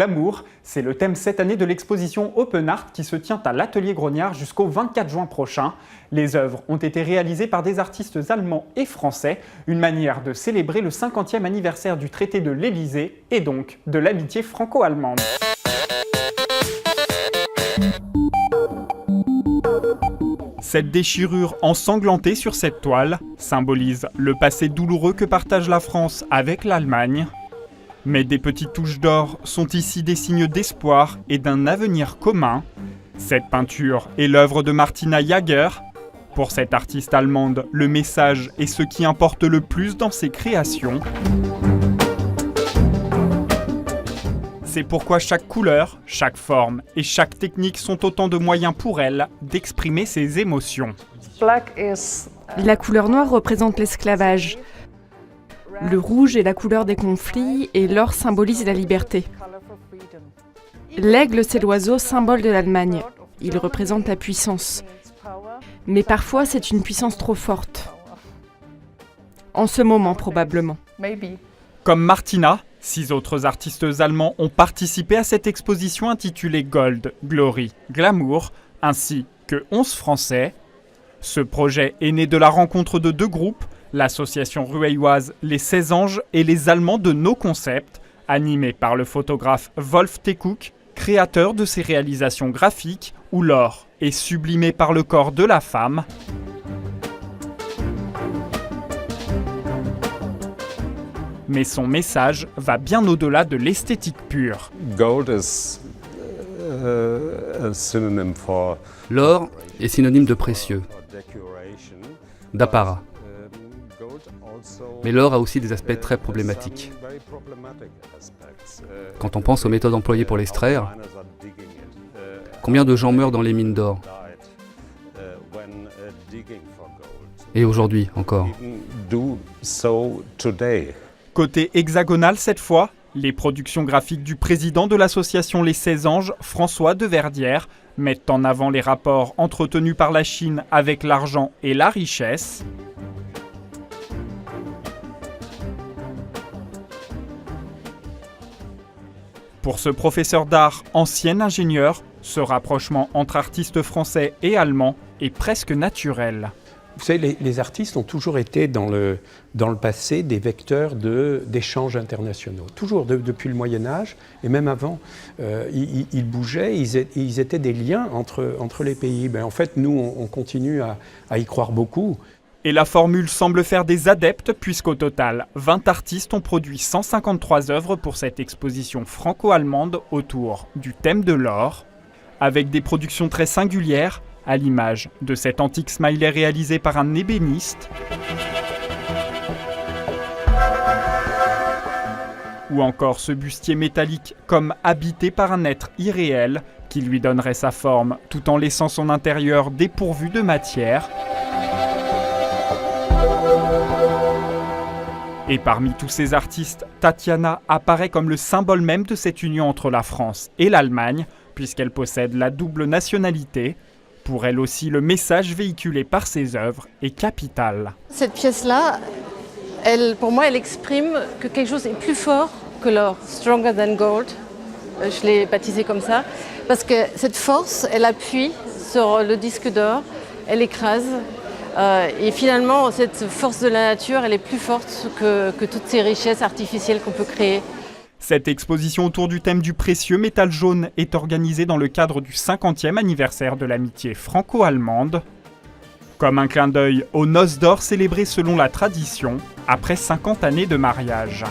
L'amour, c'est le thème cette année de l'exposition Open Art qui se tient à l'Atelier Grognard jusqu'au 24 juin prochain. Les œuvres ont été réalisées par des artistes allemands et français, une manière de célébrer le 50e anniversaire du traité de l'Élysée et donc de l'amitié franco-allemande. Cette déchirure ensanglantée sur cette toile symbolise le passé douloureux que partage la France avec l'Allemagne. Mais des petites touches d'or sont ici des signes d'espoir et d'un avenir commun. Cette peinture est l'œuvre de Martina Jaeger. Pour cette artiste allemande, le message est ce qui importe le plus dans ses créations. C'est pourquoi chaque couleur, chaque forme et chaque technique sont autant de moyens pour elle d'exprimer ses émotions. La couleur noire représente l'esclavage. Le rouge est la couleur des conflits et l'or symbolise la liberté. L'aigle, c'est l'oiseau symbole de l'Allemagne. Il représente la puissance. Mais parfois, c'est une puissance trop forte. En ce moment, probablement. Comme Martina, 6 autres artistes allemands ont participé à cette exposition intitulée Gold, Glory, Glamour, ainsi que 11 Français. Ce projet est né de la rencontre de 2 groupes, l'association rueilloise Les 16 Anges et les Allemands de No Concept, animés par le photographe Wolf Teckuk, créateur de ces réalisations graphiques où l'or est sublimé par le corps de la femme. Mais son message va bien au-delà de l'esthétique pure. L'or est synonyme de précieux, d'apparat. Mais l'or a aussi des aspects très problématiques. Quand on pense aux méthodes employées pour l'extraire, combien de gens meurent dans les mines d'or? Et aujourd'hui encore. Côté hexagonal cette fois, les productions graphiques du président de l'association Les 16 Anges, François de Verdière, mettent en avant les rapports entretenus par la Chine avec l'argent et la richesse. Pour ce professeur d'art, ancien ingénieur, ce rapprochement entre artistes français et allemands est presque naturel. Vous savez, les artistes ont toujours été dans le passé des vecteurs d'échanges internationaux. Toujours, depuis le Moyen-Âge, et même avant, ils bougeaient, ils étaient des liens entre les pays. En fait, nous, on continue à y croire beaucoup. Et la formule semble faire des adeptes, puisqu'au total, 20 artistes ont produit 153 œuvres pour cette exposition franco-allemande autour du thème de l'or, avec des productions très singulières, à l'image de cet antique smiley réalisé par un ébéniste, ou encore ce bustier métallique comme habité par un être irréel qui lui donnerait sa forme tout en laissant son intérieur dépourvu de matière. Et parmi tous ces artistes, Tatiana apparaît comme le symbole même de cette union entre la France et l'Allemagne, puisqu'elle possède la double nationalité. Pour elle aussi, le message véhiculé par ses œuvres est capital. Cette pièce-là, pour moi, elle exprime que quelque chose est plus fort que l'or, stronger than gold. Je l'ai baptisé comme ça, parce que cette force, elle appuie sur le disque d'or, elle écrase. Et finalement, cette force de la nature, elle est plus forte que toutes ces richesses artificielles qu'on peut créer. Cette exposition autour du thème du précieux métal jaune est organisée dans le cadre du 50e anniversaire de l'amitié franco-allemande. Comme un clin d'œil aux noces d'or célébrées selon la tradition, après 50 années de mariage.